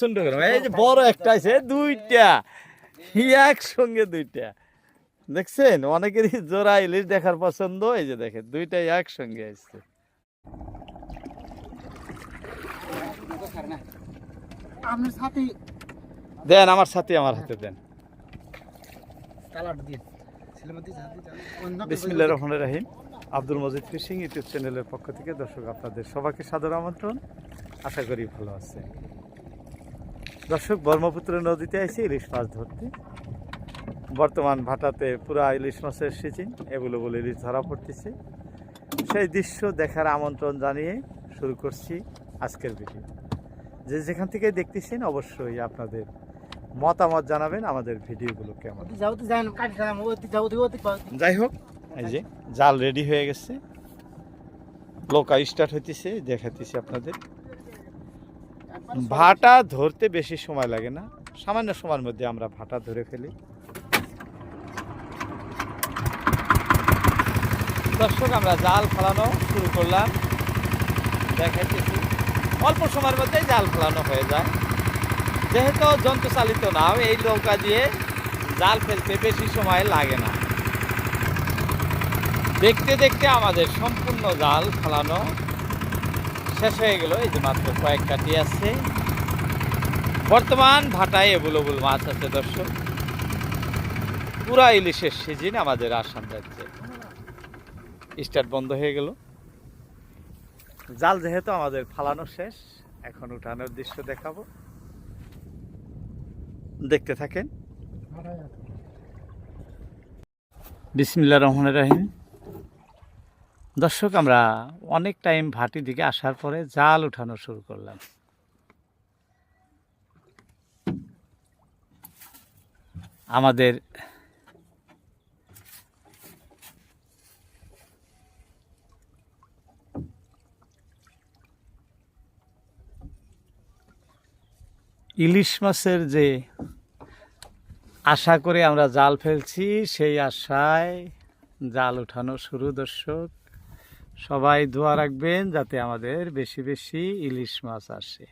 প্রচন্ড গরম। এই যে বড় একটা আছে, দুইটা একসঙ্গে দুইটা দেখছেন। অনেকেরই জোড়া ইলিশ দেখার পছন্দ, এই যে দেখেন দুইটাই একসঙ্গে আসছে। দেন আমার সাথে, আমার হাতে দেন। বিসমিল্লাহির রহমানির রহিম। আব্দুল মজিদ ফিশিং ইউটিউব চ্যানেলের পক্ষ থেকে দর্শক আপনাদের সবাইকে সাদর আমন্ত্রণ। আশা করি ভালো আছে। দর্শক, ব্রহ্মপুত্র নদীতে এসে ইলিশ মাছ ধরতে। বর্তমান ভাটাতে পুরা ইলিশ মাছের সিজন, এভেলেবল ইলিশ ধরা পড়তেছে। সেই দৃশ্য দেখার আমন্ত্রণ জানিয়ে শুরু করছি আজকের ভিডিও। যে যেখান থেকে দেখতেছেন অবশ্যই আপনাদের মতামত জানাবেন আমাদের ভিডিওগুলো কেমন। যাই হোক, এই যে জাল রেডি হয়ে গেছে, নৌকা স্টার্ট হইতেছে, দেখাতেছি আপনাদের। ভাটা ধরতে বেশি সময় লাগে না, সামান্য সময়ের মধ্যে আমরা ভাটা ধরে ফেলি। দর্শক, আমরা জাল ফেলানো শুরু করলাম, দেখাইতেছি। অল্প সময়ের মধ্যেই জাল ফেলানো হয়ে যায়, যেহেতু যন্ত্র চালিত নাও, এই নৌকা দিয়ে জাল ফেলতে বেশি সময় লাগে না। দেখতে দেখতে আমাদের সম্পূর্ণ জাল ফেলানো শেষ হয়ে গেল। এই যে মাত্র কয়েকটা আছে। বর্তমান ভাটায় এভেলেবল মাছ আছে দর্শক। পুরা ইলিশের সিজন আমাদের আসাম রাজ্যে। স্টার্ট বন্ধ হয়ে গেল। জাল যেহেতু আমাদের ফালানো শেষ, এখন উঠানোর দৃশ্য দেখাবো, দেখতে থাকেন। বিসমিল্লাহির রহমানির রহিম। দর্শক, আমরা অনেক টাইম ভাটি দিকে আসার পরে জাল উঠানো শুরু করলাম। আমাদের ইলিশ মাছের যে আশা করে আমরা জাল ফেলছি, সেই আশায় জাল উঠানো শুরু। দর্শক, সবাই দোয়া রাখবেন যাতে আমাদের বেশি বেশি ইলিশ মাছ আসে।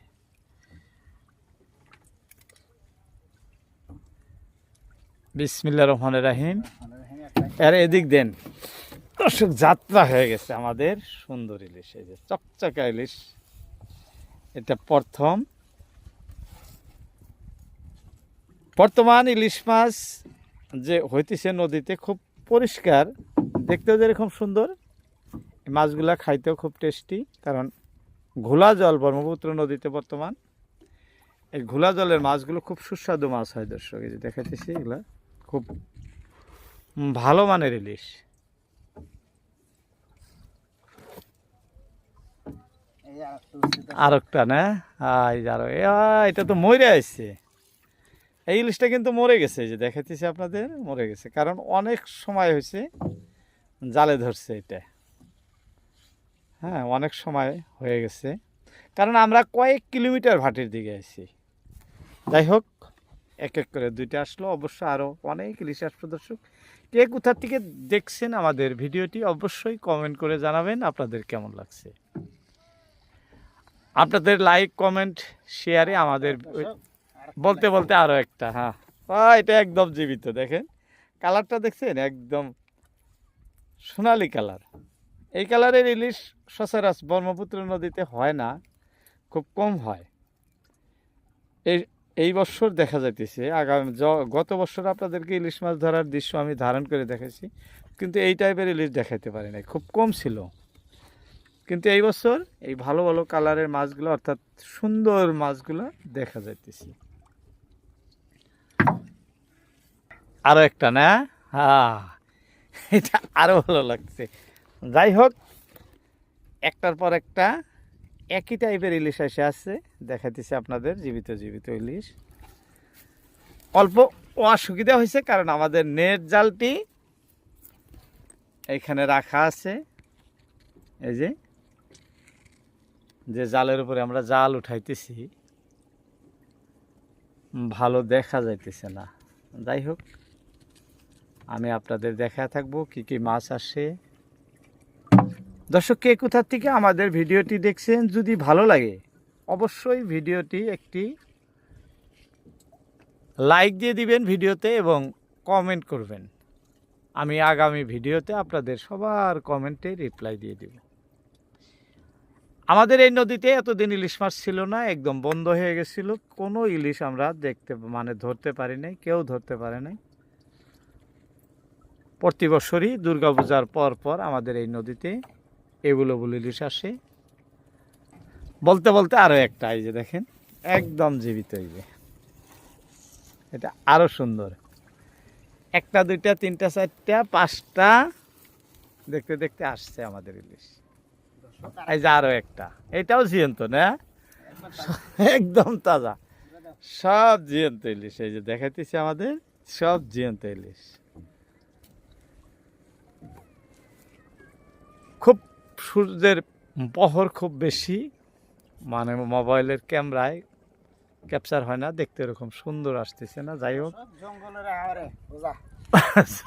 বিসমিল্লাহির রহমানির রহিম। এর এদিক দেন দর্শক, যাত্রা হয়ে গেছে আমাদের সুন্দর ইলিশ। এই যে চকচকা ইলিশ, এটা বর্তমান ইলিশ মাছ যে হইতেছে নদীতে, খুব পরিষ্কার, দেখতেও যেরকম সুন্দর, মাছগুলা খাইতেও খুব টেস্টি। কারণ ঘোলা জল ব্রহ্মপুত্র নদীতে বর্তমান, এই ঘোলা জলের মাছগুলো খুব সুস্বাদু মাছ হয় দর্শক। এই যে দেখাতেছি, এগুলা খুব ভালো মানের ইলিশ। আর একটা না, এটা তো মরে আসছে। এই ইলিশটা কিন্তু মরে গেছে, এই যে দেখাতেছি আপনাদের, মরে গেছে। কারণ অনেক সময় হয়েছে জালে ধরছে এটা। হ্যাঁ, অনেক সময় হয়ে গেছে, কারণ আমরা কয়েক কিলোমিটার ভাটির দিকে আছি। যাই হোক, এক এক করে দুইটা আসলো, অবশ্য আরও অনেক ইলিশ আসলো। দর্শক, কে কোথা থেকে দেখছেন আমাদের ভিডিওটি অবশ্যই কমেন্ট করে জানাবেন আপনাদের কেমন লাগছে। আপনাদের লাইক, কমেন্ট, শেয়ারে আমাদের বলতে বলতে আরও একটা। হ্যাঁ, এটা একদম জীবিত, দেখেন কালারটা দেখছেন, একদম সোনালি কালার। এই কালারের ইলিশ সচরাচর ব্রহ্মপুত্র নদীতে হয় না, খুব কম হয়। এই বছর দেখা যাইতেছে। গত বছর আপনাদেরকে ইলিশ মাছ ধরার দৃশ্য আমি ধারণ করে দেখাইছি, কিন্তু এই টাইপের ইলিশ দেখাইতে পারি নাই, খুব কম ছিল। কিন্তু এই বছর এই ভালো ভালো কালারের মাছগুলো, অর্থাৎ সুন্দর মাছগুলো দেখা যাইতেছে। আরও একটা না, হ্যাঁ, এটা আরও ভালো লাগছে। যাই হোক, একটার পর একটা একই টাইপের ইলিশ এসে আসছে, দেখাইতেছে আপনাদের জীবিত জীবিত ইলিশ। অল্প অসুবিধা হয়েছে, কারণ আমাদের নেট জালটি এইখানে রাখা আছে। এই যে জালের উপরে আমরা জাল উঠাইতেছি, ভালো দেখা যাইতেছে না। যাই হোক, আমি আপনাদের দেখায় থাকবো কি কি মাছ আসে। দর্শক, কে কোথা থেকে আমাদের ভিডিওটি দেখছেন, যদি ভালো লাগে অবশ্যই ভিডিওটি একটি লাইক দিয়ে দিবেন ভিডিওতে এবং কমেন্ট করবেন। আমি আগামী ভিডিওতে আপনাদের সবার কমেন্টে রিপ্লাই দিয়ে দিব। আমাদের এই নদীতে এতদিন ইলিশ মাছ ছিল না, একদম বন্ধ হয়ে গেছিল। কোনো ইলিশ আমরা ধরতে পারি নাই, কেউ ধরতে পারে নাই। প্রতি বছরই দুর্গাপূজার পর পর আমাদের এই নদীতে এগুলো ইলিশ আসে। বলতে বলতে আরও একটা, এই যে দেখেন একদম জীবিত, এই যে এটা আরও সুন্দর। একটা দুইটা তিনটা চারটা পাঁচটা দেখতে দেখতে আসছে আমাদের ইলিশ। এই যে আরও একটা, এটাও জিয়ন্ত না, একদম তাজা, সব জিয়ন্ত ইলিশ। এই যে দেখাইতেছি আমাদের সব জিয়ন্ত ইলিশ। খুব সূর্যের প্রহর খুব বেশি, মানে মোবাইলের ক্যামেরায় ক্যাপচার হয় না, দেখতে এরকম সুন্দর আসতেছে না। যাই হোক,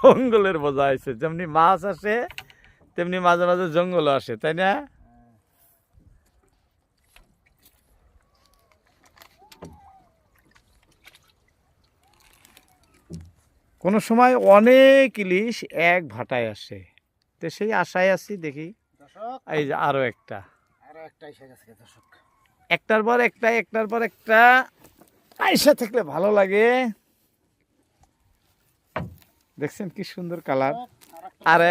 জঙ্গলের বোঝা আছে, যেমনি মাছ আসে তেমনি মাঝে মাঝে জঙ্গল আসে, তাই না? কোনো সময় অনেক ইলিশ এক ভাটায় আসে, তো সেই আশায় আছি, দেখি। এই যে আরো একটা, একটার পর একটা, একটার পর একটা আইসা থাকলে ভালো লাগে। দেখছেন কি সুন্দর কালার। আরো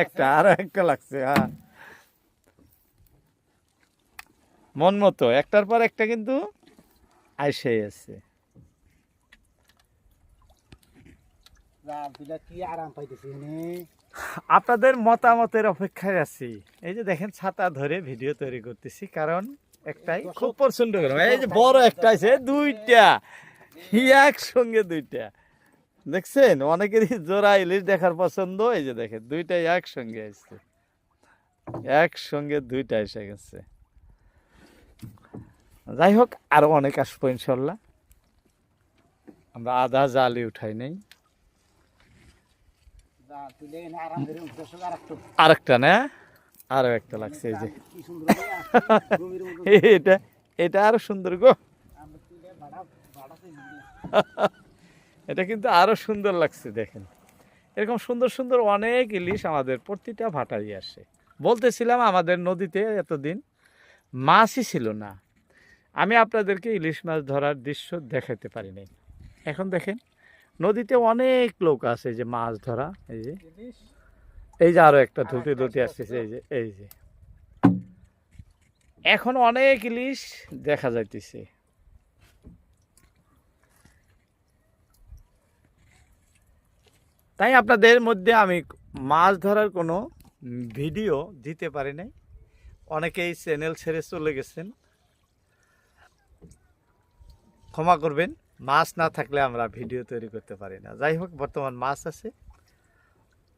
একটা লাগছে। হ্যাঁ, মন মতো একটার পর একটা কিন্তু আইসাই আছে। আপনাদের মতামতের অপেক্ষায় আছি। এই যে দেখেন ছাতা ধরে ভিডিও তৈরি করতেছি, কারণ একটাই খুব প্রচন্ড গরম। এই যে বড় একটা আছে, দুইটা একসঙ্গে, দুইটা দেখছেন। অনেকেরই জোড়া ইলিশ দেখার পছন্দ। এই যে দেখেন দুইটাই একসঙ্গে আসছে, একসঙ্গে দুইটা এসে গেছে। যাই হোক, আরো অনেক আসবো ইনশাল্লাহ। আমরা আধা জালি উঠাই নেই। আরেকটা না, আরো একটা লাগছে। এই যে এটা এটা আরো সুন্দর গো, এটা কিন্তু আরো সুন্দর লাগছে। দেখেন এরকম সুন্দর সুন্দর অনেক ইলিশ আমাদের প্রতিটা ভাটাই আসে। বলতেছিলাম আমাদের নদীতে এতদিন মাছই ছিল না। আমি আপনাদেরকে ইলিশ মাছ ধরার দৃশ্য দেখাতে পারি নাই। এখন দেখেন নদীতে অনেক লোক আছে যে মাছ ধরা। এই যে আরো একটা ধুতে ধুতে আসতেছে। এই যে এখন অনেক ইলিশ দেখা যাইতেছে। তাই আপনাদের মধ্যে আমি মাছ ধরার কোনো ভিডিও দিতে পারি নাই। অনেকেই চ্যানেল ছেড়ে চলে গেছেন, ক্ষমা করবেন। মাছ না থাকলে আমরা ভিডিও তৈরি করতে পারি না। যাই হোক, বর্তমান মাছ আছে,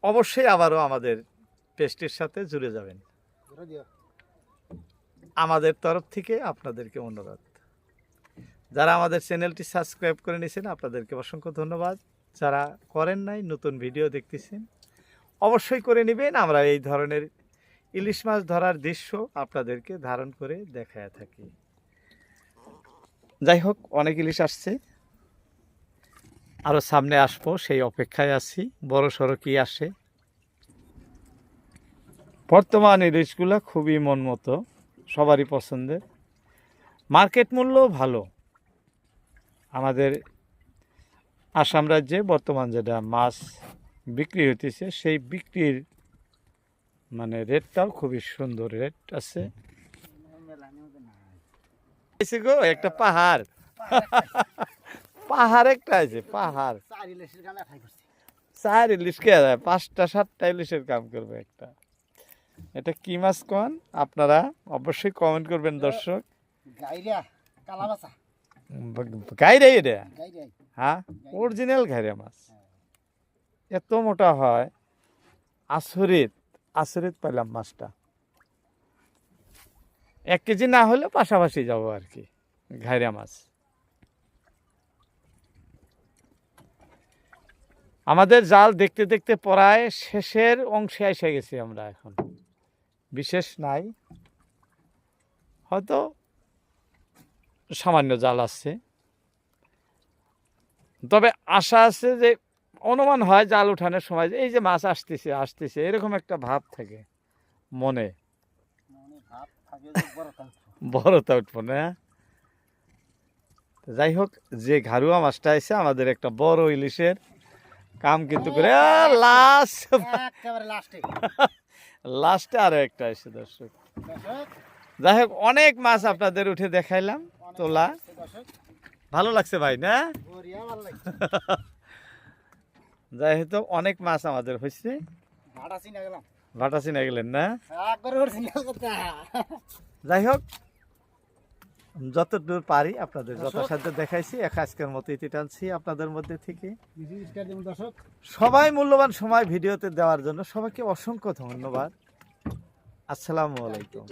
অবশ্যই আবারও আমাদের পেস্টের সাথে জুড়ে যাবেন। আমাদের তরফ থেকে আপনাদেরকে অনুরোধ। যারা আমাদের চ্যানেলটি সাবস্ক্রাইব করে নিয়েছেন আপনাদেরকে অসংখ্য ধন্যবাদ। যারা করেন নাই, নতুন ভিডিও দেখতেছেন, অবশ্যই করে নেবেন। আমরা এই ধরনের ইলিশ মাছ ধরার দৃশ্য আপনাদেরকে ধারণ করে দেখায় থাকি। যাই হোক, অনেক ইলিশ আসছে, আরও সামনে আসবো, সেই অপেক্ষায় আছি। বড় সড়ো কি আসে। বর্তমান ইলিশগুলো খুবই মন মতো, সবারই পছন্দের, মার্কেট মূল্যও ভালো। আমাদের আসাম রাজ্যে বর্তমান যেটা মাছ বিক্রি হইতেছে, সেই বিক্রির মানে রেটটাও খুবই সুন্দর রেট আছে। গো একটা পাহাড়, পাহাড় একটা আছে, পাহাড় 4 ইলিশ কে যায়, 5টা 7টা ইলিশের কাম করবে একটা। এটা কি মাছ কোন আপনারা অবশ্যই কমেন্ট করবেন দর্শক। গাইরে, এটা হ্যাঁ অরিজিনাল ঘাইরে মাছ, এত মোটা হয়, আচরিত আচরিত পাইলাম মাছটা। 1 কেজি না হলে পাশাপাশি যাবো আর কি, ঘাইরা মাছ। আমাদের জাল দেখতে দেখতে প্রায় শেষের অংশে এসে গেছি আমরা। এখন বিশেষ নাই, হয়তো সামান্য জাল আছে। তবে আশা আছে যে অনুমান হয় জাল উঠানোর সময় যে এই যে মাছ আসতেছে আসতেছে এরকম একটা ভাব থাকে মনে, বড়টা উঠবো না। যাই হোক, যে ঘারুয়া মাছটা আছে আমাদের একটা বড় ইলিশের কাম কিন্তু করে লাস্টে আরো একটা আছে দর্শক। যাই হোক, অনেক মাছ আপনাদের উঠে দেখাইলাম তোলা, ভালো লাগছে ভাই না? যাই হোক, অনেক মাছ আমাদের হয়েছে, ভাটা চিনা গেলেন না? যাই হোক, যতদূর পারি আপনাদের যথাসাধ্য দেখাইছি, আজকের মতো ইতি টানছি আপনাদের মধ্যে থেকে। সবাই মূল্যবান সময় ভিডিওতে দেওয়ার জন্য সবাইকে অসংখ্য ধন্যবাদ। আসসালামু আলাইকুম।